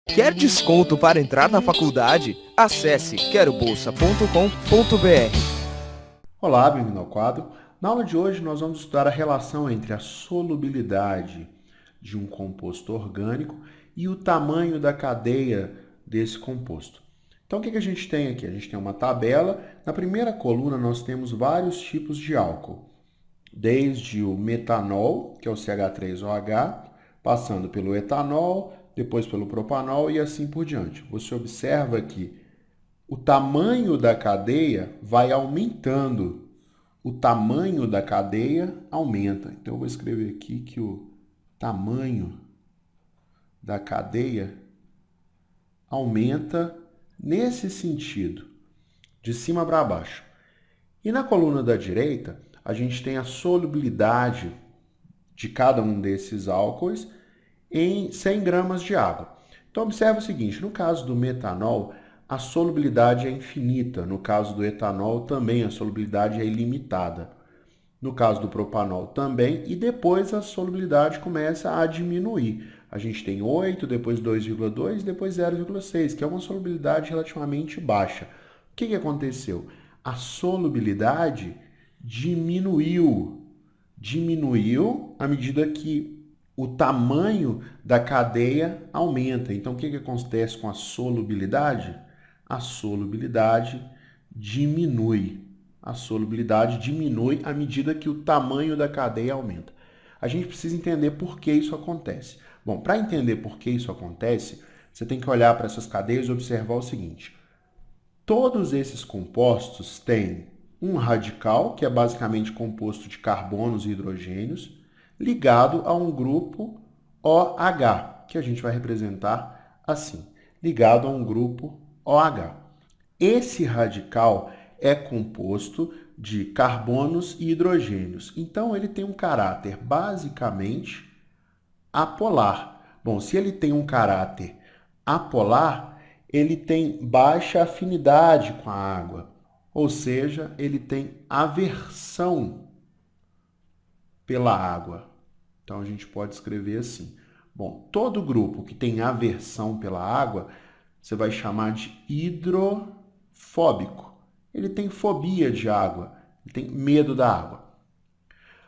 Quer desconto para entrar na faculdade? Acesse querobolsa.com.br. Olá, bem-vindo ao quadro. Na aula de hoje nós vamos estudar a relação entre a solubilidade de um composto orgânico e o tamanho da cadeia desse composto. Então o que a gente tem aqui? A gente tem uma tabela. Na primeira coluna nós temos vários tipos de álcool, desde o metanol, que é o CH3OH, passando pelo etanol, depois pelo propanol e assim por diante. Você observa que o tamanho da cadeia vai aumentando. O tamanho da cadeia aumenta. Então, eu vou escrever aqui que o tamanho da cadeia aumenta nesse sentido, de cima para baixo. E na coluna da direita, a gente tem a solubilidade de cada um desses álcoois em 100 gramas de água. Então, observe o seguinte, no caso do metanol, a solubilidade é infinita. No caso do etanol, também a solubilidade é ilimitada. No caso do propanol, também. E depois a solubilidade começa a diminuir. A gente tem 8, depois 2,2, depois 0,6, que é uma solubilidade relativamente baixa. O que aconteceu? A solubilidade diminuiu. Diminuiu à medida que o tamanho da cadeia aumenta. Então, o que acontece com a solubilidade? A solubilidade diminui. A solubilidade diminui à medida que o tamanho da cadeia aumenta. A gente precisa entender por que isso acontece. Bom, para entender por que isso acontece, você tem que olhar para essas cadeias e observar o seguinte. Todos esses compostos têm um radical, que é basicamente composto de carbonos e hidrogênios, ligado a um grupo OH, que a gente vai representar assim, ligado a um grupo OH. Esse radical é composto de carbonos e hidrogênios, então ele tem um caráter basicamente apolar. Bom, se ele tem um caráter apolar, ele tem baixa afinidade com a água, ou seja, ele tem aversão pela água. Então, a gente pode escrever assim. Bom, todo grupo que tem aversão pela água, você vai chamar de hidrofóbico. Ele tem fobia de água, ele tem medo da água.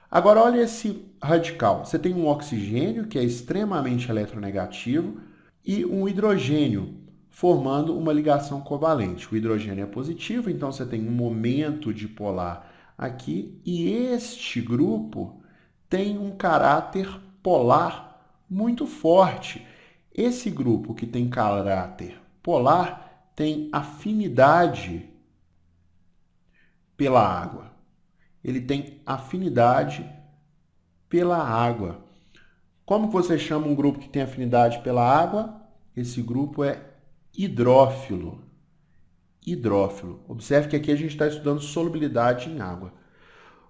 Agora, olha esse radical. Você tem um oxigênio, que é extremamente eletronegativo, e um hidrogênio, formando uma ligação covalente. O hidrogênio é positivo, então você tem um momento dipolar aqui, e este grupo tem um caráter polar muito forte. Esse grupo que tem caráter polar tem afinidade pela água. Ele tem afinidade pela água. Como você chama um grupo que tem afinidade pela água? Esse grupo é hidrófilo. Hidrófilo. Observe que aqui a gente está estudando solubilidade em água.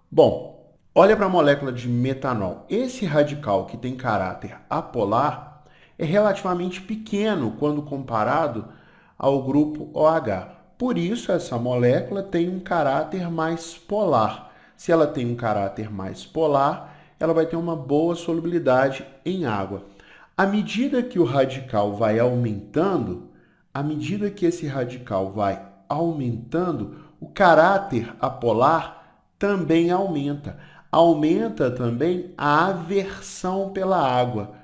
Bom, olha para a molécula de metanol. Esse radical que tem caráter apolar é relativamente pequeno quando comparado ao grupo OH. Por isso, essa molécula tem um caráter mais polar. Se ela tem um caráter mais polar, ela vai ter uma boa solubilidade em água. À medida que o radical vai aumentando, à medida que esse radical vai aumentando, o caráter apolar também aumenta. Aumenta também a aversão pela água.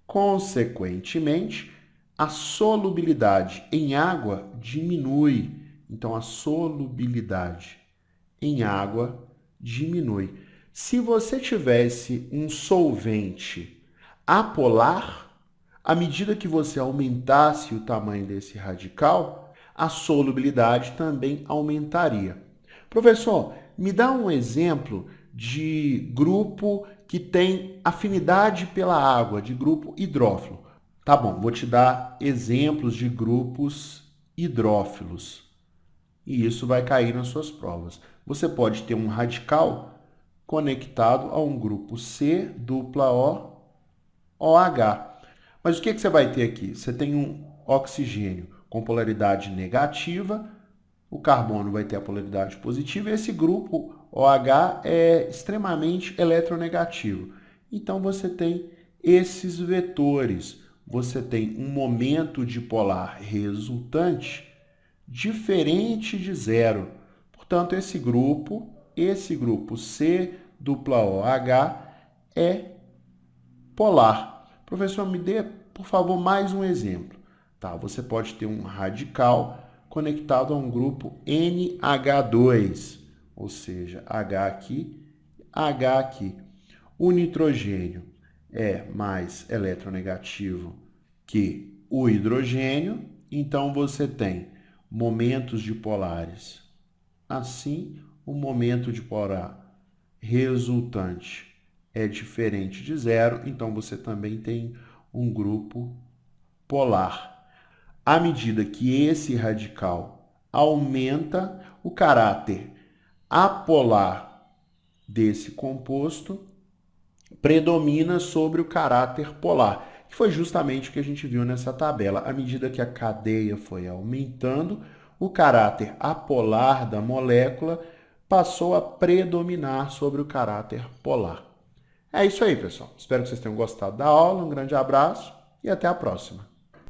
Consequentemente, a solubilidade em água diminui. Então, a solubilidade em água diminui. Se você tivesse um solvente apolar, à medida que você aumentasse o tamanho desse radical, a solubilidade também aumentaria. Professor, me dá um exemplo de grupo que tem afinidade pela água, de grupo hidrófilo. Tá bom, vou te dar exemplos de grupos hidrófilos. E isso vai cair nas suas provas. Você pode ter um radical conectado a um grupo C dupla O OH. Mas o que você vai ter aqui? Você tem um oxigênio com polaridade negativa, o carbono vai ter a polaridade positiva, e esse grupo OH é extremamente eletronegativo. Então, você tem esses vetores. você tem um momento dipolar resultante diferente de zero. Portanto, esse grupo COOH é polar. Professor, me dê, por favor, mais um exemplo. Tá, você pode ter um radical conectado a um grupo NH2, ou seja, H aqui, H aqui. O nitrogênio é mais eletronegativo que o hidrogênio, então você tem momentos dipolares assim, o momento dipolar resultante é diferente de zero, então você também tem um grupo polar. À medida que esse radical aumenta, o caráter apolar desse composto predomina sobre o caráter polar, que foi justamente o que a gente viu nessa tabela. À medida que a cadeia foi aumentando, o caráter apolar da molécula passou a predominar sobre o caráter polar. É isso aí, pessoal. Espero que vocês tenham gostado da aula. Um grande abraço e até a próxima.